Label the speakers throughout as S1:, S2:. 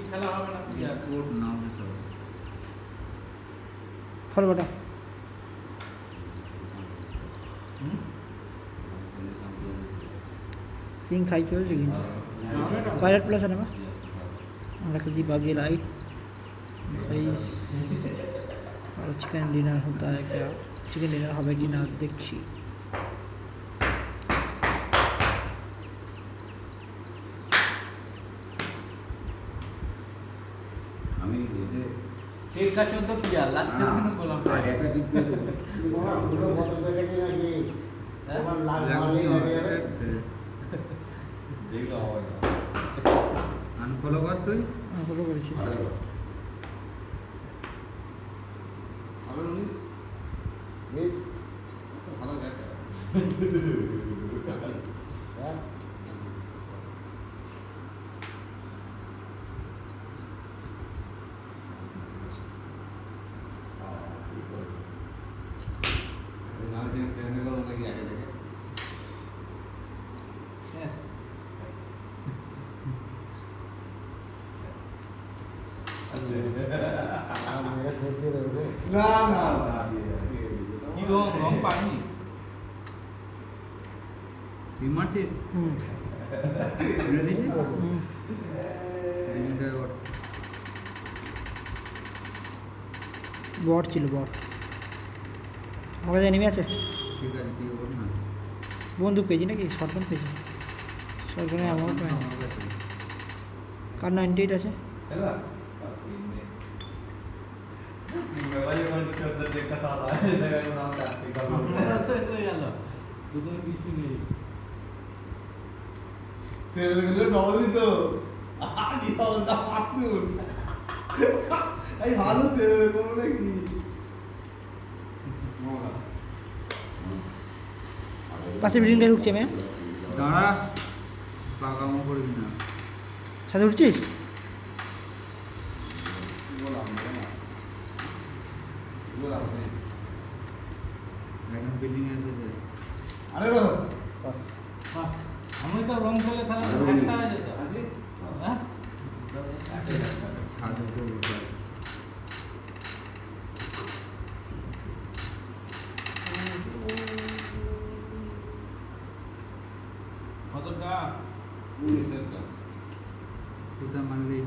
S1: খেলা হবে না
S2: কোড নাও সব
S3: ফল কটা पिंक हाई चलছে কিন্তু পাইলট প্লাস আছে না আমরা খেলছি পাবজি लाइट गाइस और चिकन डिनर होता है क्या चिकन डिनर হবে কি না দেখছি
S4: আমি এই যে
S1: एक का 14 पिया लास्ट में बोला
S4: আর একটা দিক দিয়ে
S5: পুরো বদল করে কি নাকি তোমার লাল মালি লাগে
S4: যেগুলো হয় না
S2: আনফলো কর তুই
S3: ফলো করেছি
S4: আবার উনিশ
S5: মিস
S4: ভালো গেছে
S5: হ্যাঁ
S4: না যে সেনে গেল নাকি আগে থেকে আচ্ছা
S5: মেরে ফেল দিয়ে দেবো
S4: না না না
S1: কি রং পানি
S2: তুই মারছিস
S3: হুম
S2: মেরে দিছিস
S3: হুম বট ছিল বট আমার কাছে এনিমি আছে
S2: ঠিক আছে তুই কর না
S3: বন্দুক পেয়েছি নাকি শটগান পেয়েছি শটগানে আমার পাই কার 98 আছে
S4: हेलो मोबाइल में इसके अंदर देखा था जगह का नाम काटने का
S1: গেল দুটো কিছু নেই
S4: সেরে গেল নবদি তো আদি পাওয়া মাতুন এই ভালো সেরে করো নাকি
S3: পাশে বিল্ডিংটা ঢুকছে মেয়ে
S2: দাঁড়া পাকামো করবি না
S3: সাথে উঠছিস
S4: বললাম না বললাম না
S2: এখন বিল্ডিং আছে যে
S4: আরে রো
S5: বাস
S1: আমি তো রং খেলে তাহলে একটা হয়ে যেত
S4: আছে
S1: হ্যাঁ
S2: ছাদের উপর বসে
S1: কতটা
S4: উনিশের টা
S2: কোথায় মারবি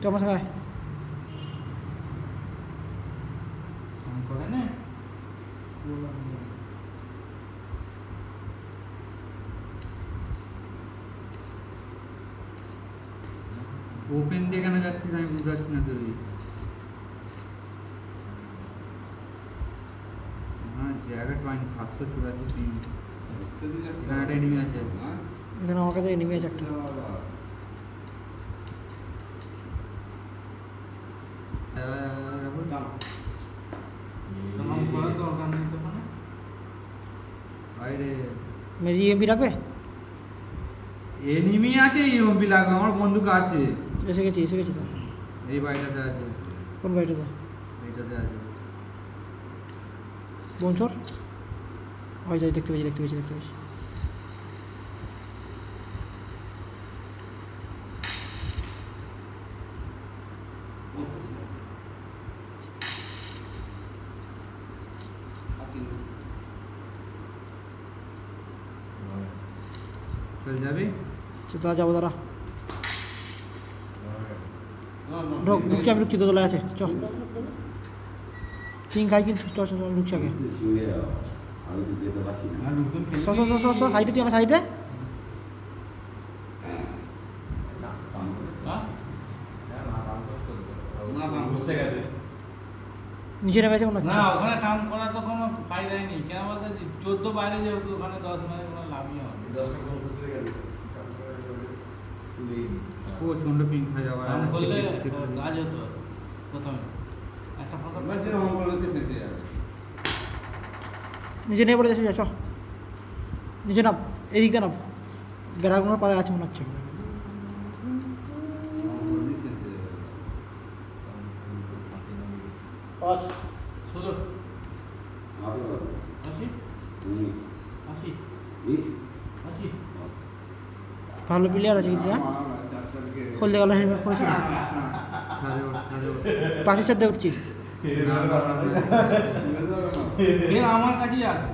S3: চমস খায়
S1: ফোন করে না
S2: ওপেন দিয়ে কেন যাচ্ছিস আমি বুঝতে পারছি না তুই হ্যাঁ জায়গা পাইনি 784 তিন
S4: সেদিন
S2: এখানে একটা এনিমি আছে
S4: হ্যাঁ
S3: এখানে আমার কাছে এনিমি আছে একটা
S1: তখন করে দরকার নেই তো মানে
S2: বাইরে
S3: মেজি এমপি রাখবে
S2: এনিমি আছে ইউএমপি লাগবে আমার বন্দুক আছে
S3: এসে গেছি তো
S2: এই বাড়িটাতে আছে
S3: কোন বাড়িটাতে
S2: এইটাতে আছে
S3: বনচর ওই যাই দেখতে পেয়েছি
S2: চল যাবি
S3: তা যাবো দাঁড়া ঢুকছি আমি ঢুকছি দোতলায় আছে চ পিং খাই কিন্তু চ ঢুকছি আগে
S4: আমি তো যেতে পারছি না
S1: আর নতুন
S3: চ সাইডে তুই আমার সাইডে
S1: হ্যাঁ
S4: না না বুঝতে গেছে
S3: নিচে নেমে আছে কোনো
S1: না ওখানে টাউন করা তো কোনো ফায়দাই নেই কেন বলতে 14 বাইরে যাও তো ওখানে 10 মানে কোনো লাভই হবে
S4: 10 টাকা বুঝতে গেছে
S2: ও ছোট পিং খাই যাওয়ার
S1: টাউন করলে কাজ হতো প্রথমে একটা ফটো
S4: আমরা যে রং করলো সে ফেসে যাবে
S3: নিচে নেমে পড়ে যাচ্ছে চ নিচে নাম এদিকটা নাম বেড়াগুলোর পাড়ে আছে মনে হচ্ছে
S5: বাস
S1: 16
S4: আরো
S1: 80
S4: উনিশ
S1: 80 80
S3: ভালো প্লেয়ার আছে কিন্তু হ্যাঁ হলদে কালার হেলমেট পরেছে না পাশের সাথে উঠছি
S1: এর আমার কাছেই আছে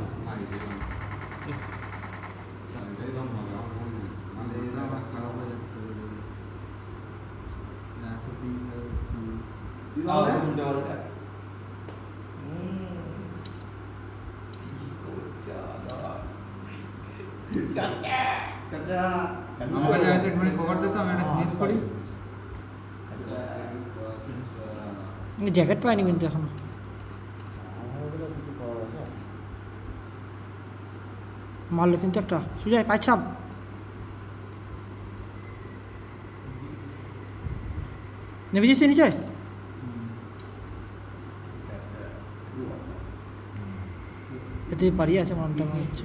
S2: আমাকে যাইতে একটু কভার দিতে আমি একটা জিনিস করি
S3: জ্যাকেট পাইনি কিন্তু এখনো মারলো কিন্তু একটা সুজয় পাইছাম নেমে যাচ্ছে নিচে এতে পারি আছে মনটা মনে হচ্ছে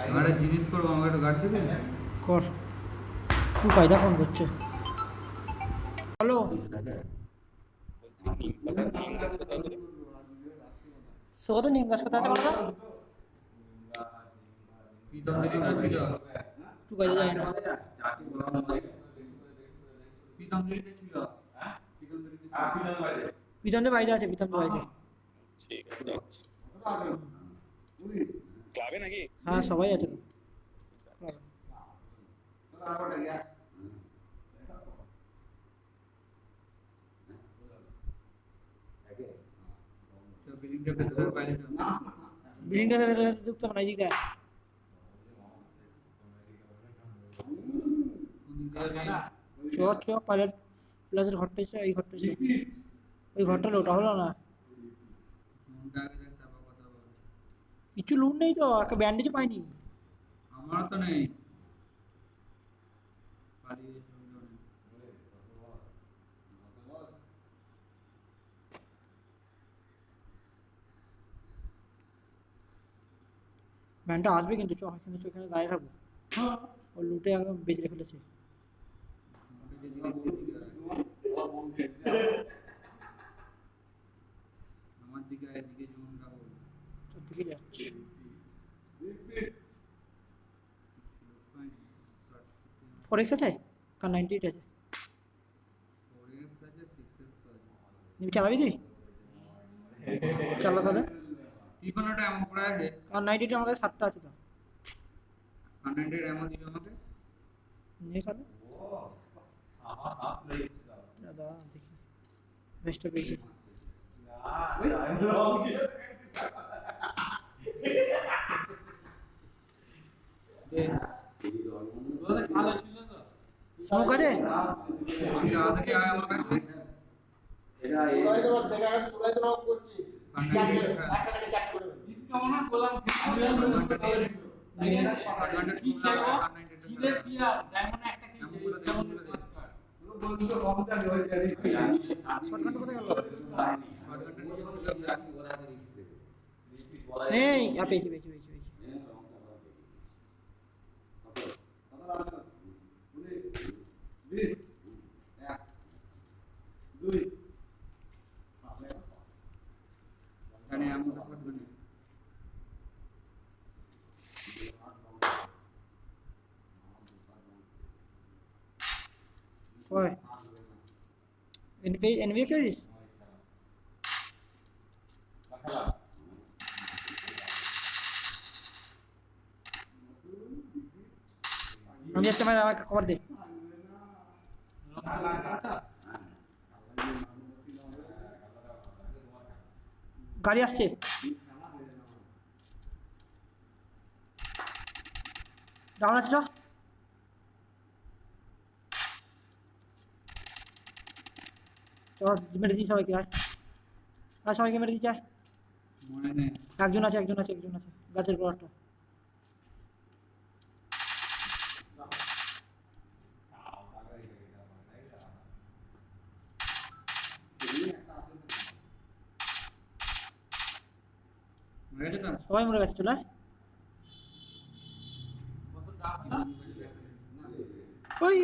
S2: আমি একটা জিনিস করবো আমাকে একটু গার্ড দিবেন
S3: কর তুই কায়দা ফোন করছে হ্যালো সোগাতে নিম গাছ কথা আছে বলো
S2: প্রীতম দিদিটা ছিল
S3: তুই কায়দা যাই না
S2: প্রীতম দিদিটা ছিল
S3: পিছনে বাইরে আছে পিছনে বাইরে
S6: ঠিক আছে যাচ্ছি। ক্লাবে নাকি
S3: হ্যাঁ সবাই আছে তো
S2: বিল্ডিংটা ভেতরে বাইরে
S3: বিল্ডিংটা ভেতরে যুক্ত না এদিকে চ পাইলট প্লাসের ঘরটা এসে এই ঘরটা এসে ওই ঘরটা লোটা হলো না কিছু লুট নেই তো একটা ব্যান্ডেজও পাইনি
S2: আমার তো নেই পালিয়ে
S3: ব্যান্ডটা আসবে কিন্তু চ কিন্তু ওখানে দাঁড়িয়ে থাকবো ও লুটে একদম বেজে ফেলেছে
S2: আমার দিকে এদিকে জুম রাখো
S3: তোর দিকে যাচ্ছে ফরেক্স আছে কার 98 আছে তুমি চালাবি তুই চালা তাহলে
S2: টিফানটা এমন পড়ে আছে
S3: কার 98 আমার কাছে 7টা আছে স্যার
S2: 100 এমন দিবে আমাকে
S3: নিয়ে তাহলে দাদা দেখি বেস্ট পেয়েছি
S1: ওদের ভালো ছিল তো
S3: স্মোক আছে
S2: আমি আজকে আয় আমার কাছে
S1: इसका होना गोलाम কি খেলবো জিদের পিয়া ডায়মন্ড একটা কিনছে इसका মধ্যে পাঁচ কার্ড
S3: শর্টকাট কোথায় গেল এই পেয়েছি পেয়েছি পেয়েছি পেয়েছি
S2: এখানে এমন করবে না
S3: ওই এনভি খেলিস আমি যাচ্ছি আমাকে খবর দে গাড়ি আসছে ডাউন আছে মেরে দিই সবাইকে আর সবাইকে মেরে দিই
S2: মনে নেই
S3: একজন আছে গাছের গোড়াটা
S2: মরে গেছে তো
S3: সবাই মরে গেছে চলে ওই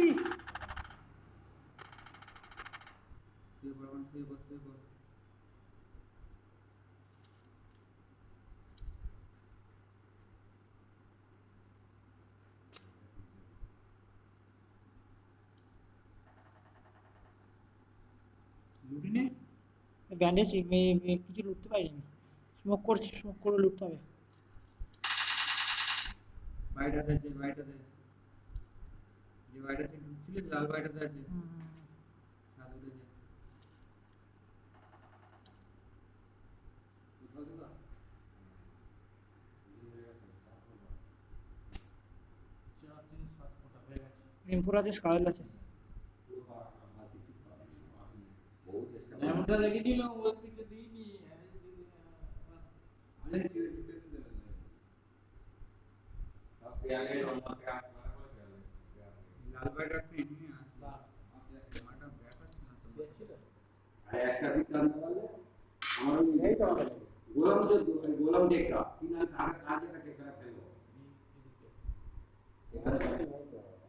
S3: ব্যান্ডেজ কিছু লুটতে পারিনি আমি স্মোক করছি স্মোক করে লুটতে হবে
S2: বাইটাতে আছে বাইটাতে যে বাইটাতে ঢুকছিলে লাল বাইটাতে আছে সাদুতে যে
S3: এমপুর আছে স্কারল আছে
S1: এমনটা দেখেছিল ওর দিকে দিইনি
S2: লাল বাইটার ট্রেনিং এ আছে মাটা ব্যাপার না তো
S7: আর একটা বিক্রান্ত বলে আমার
S5: এই তো আমাদের
S7: গোলাম টেকা কিনা কাজে টেকা ফেলবো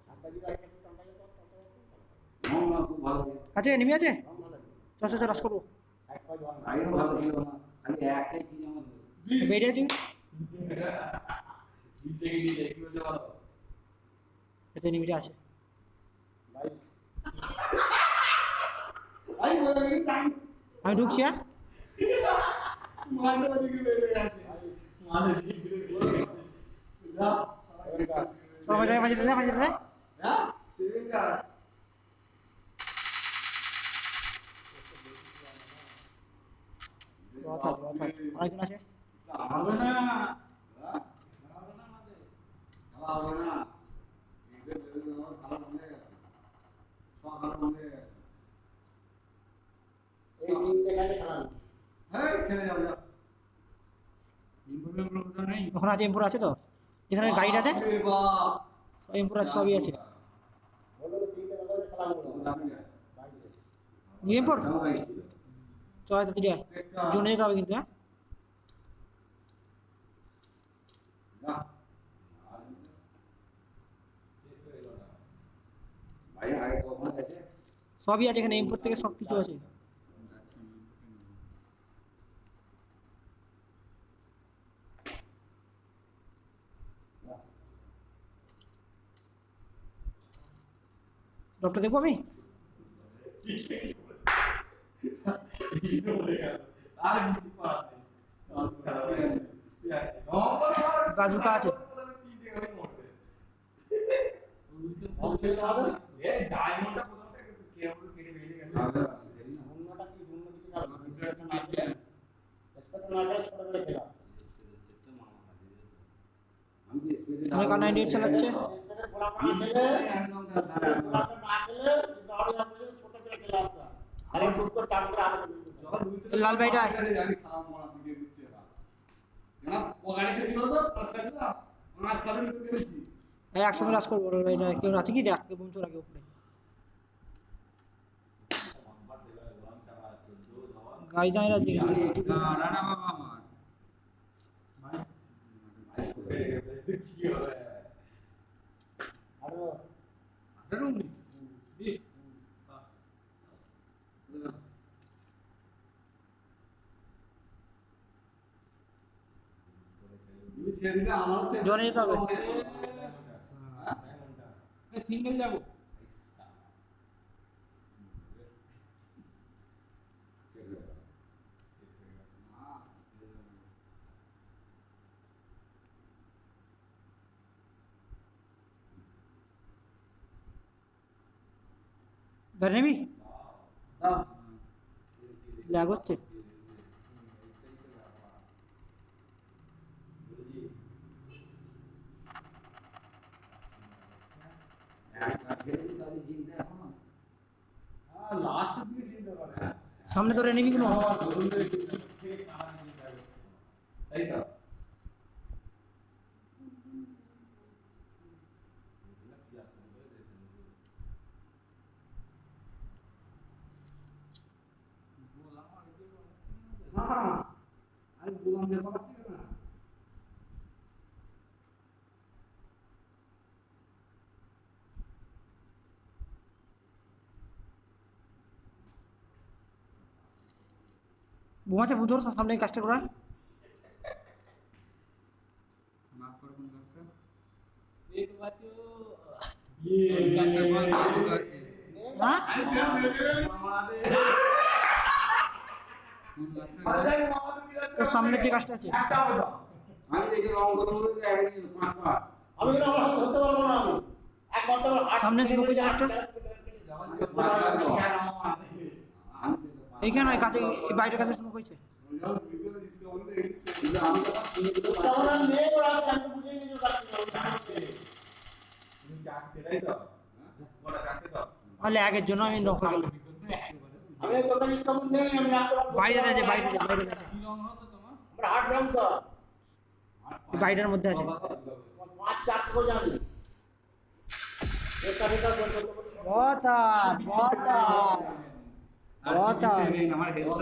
S5: হাতটা যদি আগে একটু টানটা যেত
S7: মন খুব ভালো
S3: আছে এনিমি আছে
S5: ভালো
S3: চল রাশ করবো
S5: এক পাঁচ বার
S7: সাইডও ভালো ছিল না খালি একটাই কি আমার
S3: বেরিয়ে তুই
S1: বিশ দেখে দিয়েছে কি বলছে ভালো
S3: আছে এনিমিটা আছে
S5: বাইশ
S4: আমি বলে দিই টাইম
S3: আমি ঢুকছি হ্যাঁ
S4: মানটা দিকে বেরিয়ে গেছে মানে দিকে বেরিয়ে গেছে যা
S3: চল মাঝে
S4: হ্যাঁ সিলিন্ডার
S3: অনেকজন আছে
S1: হবে না
S7: হবে না মাঝে খেলা হবে না এদের বেরোলে আমার ভালো মনে গেছে সব ভালো মনে গেছে
S5: এই তিনটে কাজে খেলা
S7: হ্যাঁ খেলে যাও যাও
S2: ইম্প্রুভমেন্ট তো নেই
S3: ওখানে আছে এমপুর আছে তো যেখানে গাড়িটাতে
S7: আরে বাপ
S3: সব এমপুর আছে সবই আছে
S5: বলো তিনটে কাজে খেলা করবো বাইশে
S3: জি এমপুর
S7: কেমন লাগছিল
S3: চল তো তুই জোনে যেতে হবে কিন্তু হ্যাঁ
S7: না ভাই আগে কখন আছে
S3: সবই আছে এখানে এমপুর থেকে সব কিছু আছে ডক্টর দেখবো আমি
S4: আর কিছু করার নেই
S3: বাজুকা আছে
S4: এই ডায়মন্ডটা কোথা থেকে কেবল কেটে বেরিয়ে গেছে
S5: অন্যটা কি অন্য কিছু না স্পেশাল নাটক ছোট করে খেলা
S7: আমি কি স্পিডে
S3: তুমি কার 98 চালাচ্ছে
S5: স্পেশাল বড় না খেলে
S7: একদম
S5: না খেলে দাঁড়িয়ে আমরা ছোট করে খেলা আসতা আরে টুক করে টান করে আগে
S3: লাল ভাইটা
S7: আমি খারাপ মারা দিকে দিচ্ছে না ও গাড়ি থেকে দিলো তো পাঁচ কাটে না পাঁচ কাটে নিতে পেরেছি
S3: এই একসঙ্গে রাশ করবো ভাইটা কেউ আছে কি দেখ বোম চোর আগে উপরে গাড়ি দাঁড়িয়ে রাখছি
S2: না না বাবা আমার
S4: কি হবে
S5: আর
S2: 18 19 20
S7: তুমি ছেড়ে দিলে আমার সে
S3: জোনে যেতে হবে
S2: সিঙ্গেল যাবো
S3: ধরে নিবি
S7: দাও
S3: ল্যাগ হচ্ছে
S7: লাস্ট দিকে চিন্তা করে
S3: সামনে ধরে নিবি কোনো
S7: তাই তো না আমি গোলাম ব্যাপার আছে না
S3: বোমাতে বুঝোর সামনে এই কাজটা করা
S2: মাফ কর কোন কাজটা
S1: एक बच्चो
S3: হ্যাঁ
S4: আই সেম মেরে গেল আমাদের বাজারে মামা তো বিরাট
S3: তোর সামনে যে গাছটা আছে
S4: একটা হবে
S7: আমি দেখে রং করে বলতে একদিন 5 মাস
S5: আমি কিন্তু আমার হাতে ধরতে পারবো না আমি এক ঘন্টা
S3: সামনে smoke হয়েছে একটা? এইখানে ওই কাছে এই বাড়িটার কাছে স্মোক হয়েছে
S7: কিন্তু আমি তো চিনি দিতে
S5: আমরা মেয়ে ওরা আমি বুঝিয়ে দিতে পারছি
S4: তুমি চারটে তাই তো বড় চারটে তো
S3: তাহলে আগের জন্য আমি নক করলাম
S5: আমি তোর কাছে সামনে নেই আমি রাখতে পারবো
S3: বাইরে আছে বাইরে আছে বাইরে আছে
S1: কি রং হতো তোমার?
S5: আমরা হাট রং তো
S3: এই বাড়িটার মধ্যে আছে
S5: 5-4 को जाने एक का
S3: बहुत बहुत बहुत
S7: আমার হেলথ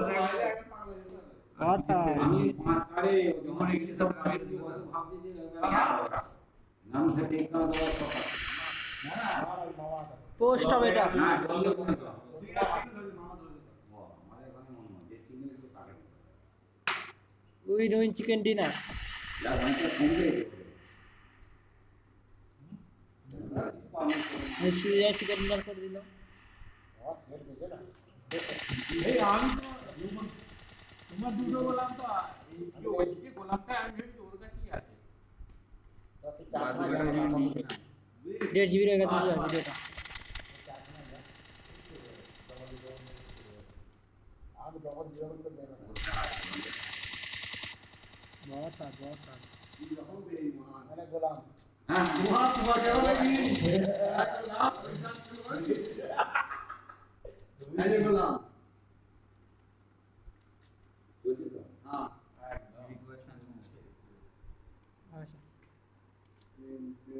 S3: बहुत
S7: আমি 5 কারে যখন এগুলি সব কারে দিব ভাবছি যে নাম সে টেকা দেওয়া সব আছে
S3: পোস্ট হবে এটা
S7: না সিঙ্গেল করে দাও
S4: মামা ধরে
S7: আমার এখানে মনে হয় যে সিঙ্গেল একটু কারে
S3: উই ডুইং চিকেন ডিনার
S7: যা ঘন্টা কম গেছে
S3: সুইয়া চিকেন ডিনার করে দিল
S1: এই আমি তো তোমার দুটো গোলাম তো এই যে ওইদিকে গোলামটা আমি ভেবেছি ওর কাছেই আছে।
S3: 1.5 GB রয়ে গেছে ভিডিওটা बहुत बहुत
S7: হ্যাঁ
S4: তোমার তোমার কেন লাগি এই যে বললাম
S7: বুঝলি তো
S2: হ্যাঁ
S3: अच्छा
S7: কিন্তু